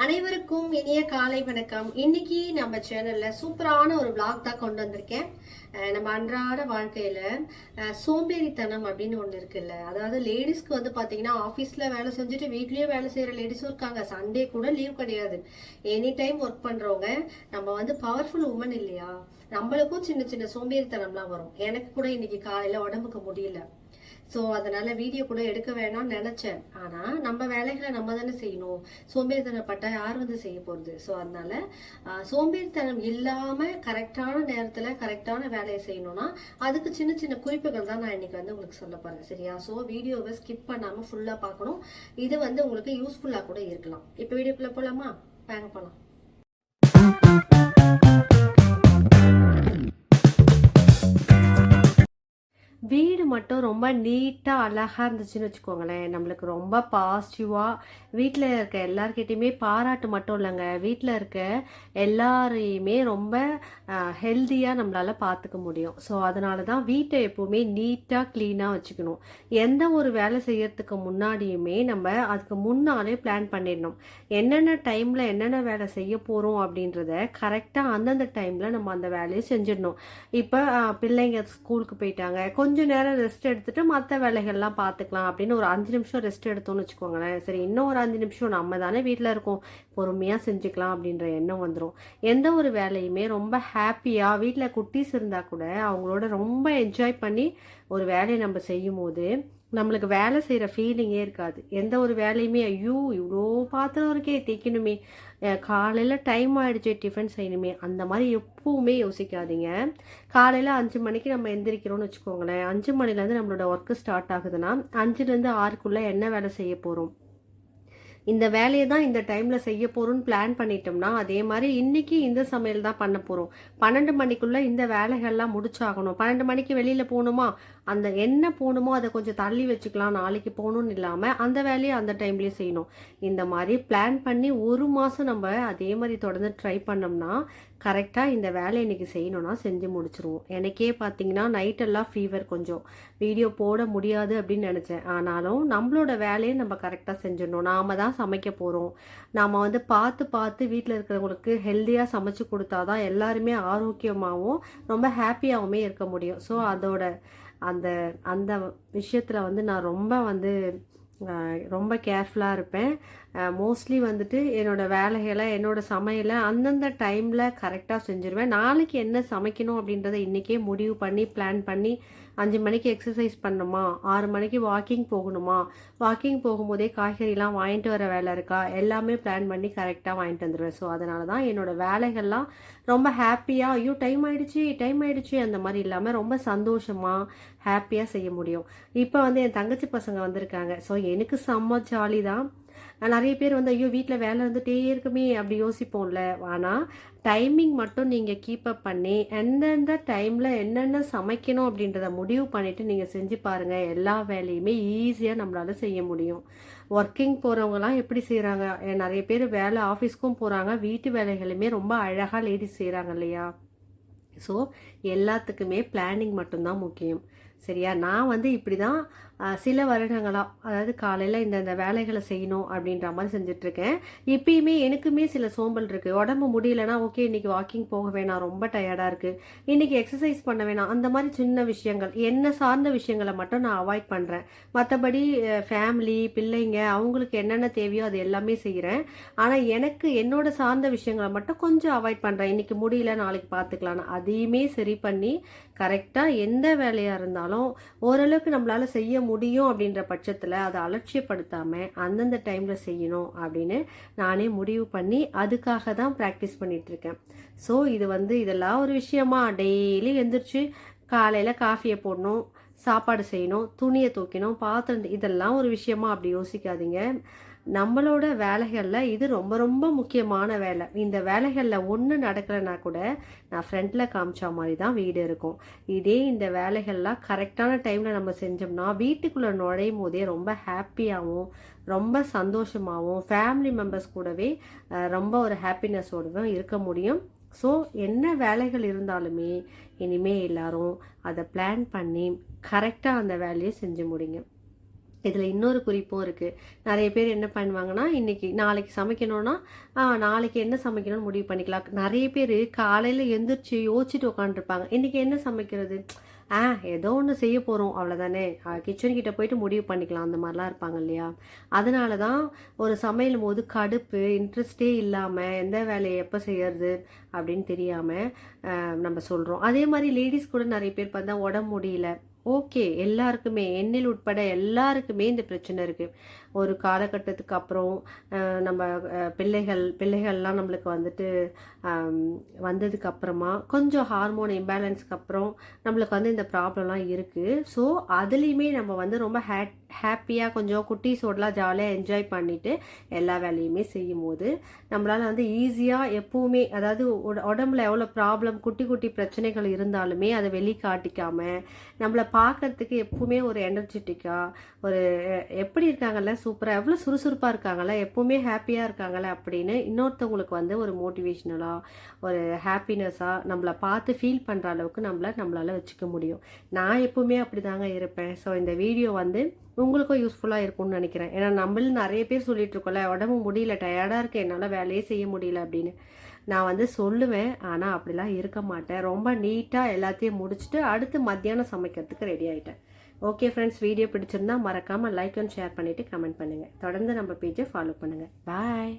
அனைவருக்கும் இனிய காலை வணக்கம். இன்னைக்கு நம்ம சேனல்ல சூப்பரான ஒரு vlog தான் கொண்டு வந்திருக்கேன். நம்ம அன்றாட வாழ்க்கையில சோம்பேறித்தனம் அப்படின்னு ஒண்ணு இருக்குல்ல. அதாவது லேடிஸ்க்கு வந்து பாத்தீங்கன்னா ஆபீஸ்ல வேலை செஞ்சுட்டு வீட்லயே வேலை செய்யற லேடிஸும் இருக்காங்க. சண்டே கூட லீவ் கிடையாது. எனி டைம் ஒர்க் பண்றவங்க. நம்ம வந்து பவர்ஃபுல் உமன் இல்லையா? நம்மளுக்கும் சின்ன சின்ன சோம்பேறித்தனம்லாம் வரும். எனக்கு கூட இன்னைக்கு காலையில உடம்புக்கு முடியல. ஸோ அதனால வீடியோ கூட எடுக்க வேணாம்னு நினைச்சேன். ஆனா நம்ம வேலைகளை நம்ம தானே செய்யணும். சோம்பேறித்தனப்பட்டா யார் வந்து செய்ய போறது? ஸோ அதனால சோம்பேறித்தனம் இல்லாம கரெக்டான நேரத்துல கரெக்டான வேலையை செய்யணும்னா அதுக்கு சின்ன சின்ன குறிப்புகள் தான் நான் இன்னைக்கு வந்து உங்களுக்கு சொல்ல போறேன். சரியா? ஸோ வீடியோவை ஸ்கிப் பண்ணாம ஃபுல்லா பார்க்கணும். இது வந்து உங்களுக்கு யூஸ்ஃபுல்லா கூட இருக்கலாம். இப்போ வீடியோக்குள்ள போலாமா? வாங்க போலாம். வீடு மட்டும் ரொம்ப நீட்டாக அழகாக இருந்துச்சுன்னு வச்சுக்கோங்களேன், நம்மளுக்கு ரொம்ப பாசிட்டிவாக வீட்டில் இருக்க எல்லார்கிட்டையுமே பாராட்டு மட்டும் இல்லைங்க, வீட்டில் இருக்க எல்லாரையுமே ரொம்ப ஹெல்த்தியாக நம்மளால் பார்த்துக்க முடியும். ஸோ அதனால தான் வீட்டை எப்போவுமே நீட்டாக க்ளீனாக வச்சுக்கணும். எந்த ஒரு வேலை செய்யறதுக்கு முன்னாடியுமே நம்ம அதுக்கு முன்னாலே பிளான் பண்ணிடணும். என்னென்ன டைமில் என்னென்ன வேலை செய்ய போகிறோம் அப்படின்றத கரெக்டாக அந்தந்த டைமில் நம்ம அந்த வேலையை செஞ்சிடணும். இப்போ பிள்ளைங்க ஸ்கூலுக்கு போயிட்டாங்க, கொஞ்சம் நேரம் ரெஸ்ட் எடுத்துட்டு மற்ற வேலைகள்லாம் பார்த்துக்கலாம் அப்படின்னு ஒரு 5 நிமிஷம் ரெஸ்ட் எடுத்தோம்னு வச்சுக்கோங்களேன். சரி, இன்னும் ஒரு 5 நிமிஷம் நம்ம தானே வீட்டில் இருக்கோம், பொறுமையாக செஞ்சுக்கலாம் அப்படின்ற எண்ணம் வந்துடும். எந்த ஒரு வேலையுமே ரொம்ப ஹாப்பியாக, வீட்டில் குட்டீஸ் இருந்தால் கூட அவங்களோட ரொம்ப என்ஜாய் பண்ணி ஒரு வேலையை நம்ம செய்யும் போது நம்மளுக்கு வேலை செய்கிற ஃபீலிங்கே இருக்காது. எந்த ஒரு வேலையுமே ஐயோ இவ்வளோ பாத்திரம் இருக்கே தேய்க்கணுமே, காலையில் டைம் ஆகிடுச்சு டிஃபன் செய்யணுமே, அந்த மாதிரி எப்பவுமே யோசிக்காதீங்க. காலையில் 5 மணிக்கு நம்ம எந்திரிக்கிறோம்னு வச்சுக்கோங்களேன். 5 மணிலேருந்து நம்மளோட ஒர்க்கு ஸ்டார்ட் ஆகுதுன்னா 5லேருந்து 6க்குள்ளே என்ன வேலை செய்ய போகிறோம், இந்த வேலையை தான் இந்த டைமில் செய்ய போகிறோம்னு பிளான் பண்ணிட்டோம்னா அதே மாதிரி இன்றைக்கி இந்த சமையல் தான் பண்ண போகிறோம். 12 மணிக்குள்ளே இந்த வேலைகள்லாம் முடிச்சாகணும். 12 மணிக்கு வெளியில் போகணுமா, அந்த என்ன போகணுமோ அதை கொஞ்சம் தள்ளி வச்சுக்கலாம், நாளைக்கு போகணும்னு இல்லாமல் அந்த வேலையை அந்த டைம்லேயே செய்யணும். இந்த மாதிரி பிளான் பண்ணி ஒரு மாதம் நம்ம அதே மாதிரி தொடர்ந்து ட்ரை பண்ணோம்னா கரெக்டாக இந்த வேலை இன்றைக்கி செய்யணும்னா செஞ்சு முடிச்சிருவோம். எனக்கே பார்த்தீங்கன்னா நைட்டெல்லாம் ஃபீவர், கொஞ்சம் வீடியோ போட முடியாது அப்படின்னு நினச்சேன். ஆனாலும் நம்மளோட வேலையை நம்ம கரெக்டாக செஞ்சிடணும். நாம் தான் சமைக்க போகிறோம். நாம் வந்து பார்த்து பார்த்து வீட்டில் இருக்கிறவங்களுக்கு ஹெல்த்தியாக சமைச்சு கொடுத்தா தான் எல்லாருமே ஆரோக்கியமாகவும் ரொம்ப ஹாப்பியாகவுமே இருக்க முடியும். ஸோ அதோட அந்த அந்த விஷயத்தில் வந்து நான் ரொம்ப கேர்ஃபுல்லாக இருப்பேன். மோஸ்ட்லி வந்துட்டு என்னோடய வேலைகளை, என்னோடய சமையலை அந்தந்த டைமில் கரெக்டாக செஞ்சுருவேன். நாளைக்கு என்ன சமைக்கணும் அப்படின்றத இன்றைக்கே முடிவு பண்ணி பிளான் பண்ணி 5 மணிக்கு எக்ஸசைஸ் பண்ணணுமா, 6 மணிக்கு வாக்கிங் போகணுமா, வாக்கிங் போகும்போதே காய்கறிலாம் வாங்கிட்டு வர வேலை இருக்கா, எல்லாமே பிளான் பண்ணி கரெக்டாக வாங்கிட்டு வந்துடுவேன். ஸோ அதனால தான் என்னோடய வேலைகள்லாம் ரொம்ப ஹாப்பியாக, ஐயோ டைம் ஆயிடுச்சு அந்த மாதிரி இல்லாமல் ரொம்ப சந்தோஷமாக ஹாப்பியாக செய்ய முடியும். இப்போ வந்து என் தங்கச்சி பசங்க வந்திருக்காங்க. ஸோ எனக்கு செம்ம ஜாலி தான். நிறைய பேர் வந்து ஐயோ வீட்டில் வேலை இருந்துகிட்டே இருக்குமே அப்படி யோசிப்போம்ல. ஆனால் டைமிங் மட்டும் நீங்கள் கீப்பப் பண்ணி எந்தெந்த டைமில் என்னென்ன சமைக்கணும் அப்படின்றத முடிவு பண்ணிவிட்டு நீங்கள் செஞ்சு பாருங்கள். எல்லா வேலையுமே ஈஸியாக நம்மளால் செய்ய முடியும். ஒர்க்கிங் போகிறவங்கலாம் எப்படி செய்கிறாங்க, நிறைய பேர் வேலை ஆஃபீஸ்க்கும் போகிறாங்க, வீட்டு வேலைகளுமே ரொம்ப அழகாக லேடிஸ் செய்கிறாங்க இல்லையா? ஸோ எல்லாத்துக்குமே பிளானிங் மட்டும்தான் முக்கியம். சரியா? நான் வந்து இப்படி தான் சில வருடங்களாக, அதாவது காலையில் இந்த வேலைகளை செய்யணும் அப்படின்ற மாதிரி செஞ்சிட்ருக்கேன். இப்பயுமே எனக்குமே சில சோம்பல் இருக்குது. உடம்பு முடியலன்னா ஓகே இன்றைக்கி வாக்கிங் போக வேணாம், ரொம்ப டயர்டாக இருக்குது, இன்றைக்கி எக்ஸசைஸ் பண்ண வேணாம், அந்த மாதிரி சின்ன விஷயங்கள், என்ன சார்ந்த விஷயங்களை மட்டும் நான் அவாய்ட் பண்ணுறேன். மற்றபடி ஃபேமிலி, பிள்ளைங்க, அவங்களுக்கு என்னென்ன தேவையோ அது எல்லாமே செய்கிறேன். ஆனால் எனக்கு என்னோட சார்ந்த விஷயங்களை மட்டும் கொஞ்சம் அவாய்ட் பண்ணுறேன். இன்றைக்கி முடியல நாளைக்கு பார்த்துக்கலான்னு அதையுமே சரி பண்ணி கரெக்டாக எந்த வேலையாக இருந்தாலும் ஓரளவுக்கு நம்மளால் செய்ய முடியும் அப்படின்ற பட்சத்தில் அதை அலட்சியப்படுத்தாமல் அந்தந்த டைமில் செய்யணும் அப்படின்னு நானே முடிவு பண்ணி அதுக்காக தான் ப்ராக்டிஸ் பண்ணிகிட்ருக்கேன். ஸோ இதெல்லாம் ஒரு விஷயமா, டெய்லி எழுந்திரிச்சு காலையில் காஃபியை போடணும், சாப்பாடு செய்யணும், துணியை துவைக்கணும், பாத்திரம், இதெல்லாம் ஒரு விஷயமா அப்படி யோசிக்காதீங்க. நம்மளோட வேலைகளில் இது ரொம்ப ரொம்ப முக்கியமான வேலை. இந்த வேலைகளில் ஒன்று நடக்கலைன்னா கூட நான் ஃப்ரண்ட்டில் காமிச்ச மாதிரி தான் வீடு இருக்கும். இதே இந்த வேலைகள்லாம் கரெக்டான டைமில் நம்ம செஞ்சோம்னா வீட்டுக்குள்ளே நுழையும் போதே ரொம்ப ஹாப்பியாகவும் ரொம்ப சந்தோஷமாகவும் ஃபேமிலி மெம்பர்ஸ் கூடவே ரொம்ப ஒரு ஹாப்பினஸோடு இருக்க முடியும். ஸோ என்ன வேலைகள் இருந்தாலுமே இனிமேல் எல்லாரும் அதை பிளான் பண்ணி கரெக்டாக அந்த வேலையை செஞ்சு முடிங்க. இதில் இன்னொரு குறிப்பும் இருக்குது. நிறைய பேர் என்ன பண்ணுவாங்கன்னா, நாளைக்கு சமைக்கணும்னா, நாளைக்கு என்ன சமைக்கணும்னு முடிவு பண்ணிக்கலாம். நிறைய பேர் காலையில் எந்திரிச்சு யோசிச்சுட்டு உட்காந்துருப்பாங்க. இன்றைக்கி என்ன சமைக்கிறது? ஆ ஏதோ ஒன்று செய்ய போகிறோம் அவ்வளோதானே, கிச்சன் கிட்ட போயிட்டு முடிவு பண்ணிக்கலாம், அந்த மாதிரிலாம் இருப்பாங்க இல்லையா? அதனால தான் ஒரு சமையலும் போது கடுப்பு, இன்ட்ரெஸ்ட்டே இல்லாமல் எந்த வேலையை எப்போ செய்யறது அப்படின்னு தெரியாமல் நம்ம சொல்கிறோம். அதே மாதிரி லேடிஸ் கூட நிறைய பேர் பார்த்தா உடம்பு முடியல. ஓகே, எல்லாருக்குமே எண்ணில் உட்பட எல்லாருக்குமே இந்த பிரச்சனை இருக்குது. ஒரு காலகட்டத்துக்கு அப்புறம் நம்ம பிள்ளைகள்லாம் நம்மளுக்கு வந்துட்டு வந்ததுக்கு அப்புறமா கொஞ்சம் ஹார்மோன் இம்பேலன்ஸ்க்கு அப்புறம் நம்மளுக்கு வந்து இந்த ப்ராப்ளம்லாம் இருக்குது. ஸோ அதுலேயுமே நம்ம வந்து ரொம்ப ஹாப்பியாக கொஞ்சம் குட்டீஸோடலாம் ஜாலியாக என்ஜாய் பண்ணிவிட்டு எல்லா வேலையுமே செய்யும் போது நம்மளால் வந்து ஈஸியாக எப்பவுமே, அதாவது உடம்புல எவ்வளோ ப்ராப்ளம், குட்டி குட்டி பிரச்சனைகள் இருந்தாலுமே அதை வெளிக்காட்டிக்காமல் நம்மளை பார்க்கறதுக்கு எப்பவுமே ஒரு எனர்ஜெட்டிக்காக, ஒரு எப்படி இருக்காங்கல்ல, சூப்பராக, எவ்வளோ சுறுசுறுப்பாக இருக்காங்கல்ல, எப்பவுமே ஹாப்பியாக இருக்காங்கல்ல அப்படின்னு இன்னொருத்தவங்களுக்கு வந்து ஒரு மோட்டிவேஷ்னலாக, ஒரு ஹாப்பினஸாக நம்மளை பார்த்து ஃபீல் பண்ணுற அளவுக்கு நம்மளால் வச்சுக்க முடியும். நான் எப்பவுமே அப்படி தாங்க இருப்பேன். ஸோ இந்த வீடியோ வந்து உங்களுக்கும் யூஸ்ஃபுல்லாக இருக்கும்னு நினைக்கிறேன். ஏன்னா நம்மளும் நிறைய பேர் சொல்லிட்டு இருக்கோம்ல, உடம்பு முடியல, டயர்டாக இருக்கு, என்னால் வேலையே செய்ய முடியல அப்படின்னு. நான் வந்து சொல்லுவேன், ஆனால் அப்படிலாம் இருக்க மாட்டேன். ரொம்ப நீட்டாக எல்லாத்தையும் முடிச்சுட்டு அடுத்து மத்தியானம் சமைக்கிறதுக்கு ரெடி ஆகிட்டேன். ஓகே ஃப்ரெண்ட்ஸ், வீடியோ பிடிச்சிருந்தா மறக்காமல் லைக் அண்ட் ஷேர் பண்ணிவிட்டு கமெண்ட் பண்ணுங்கள். தொடர்ந்து நம்ம பேஜை ஃபாலோ பண்ணுங்கள். பாய்.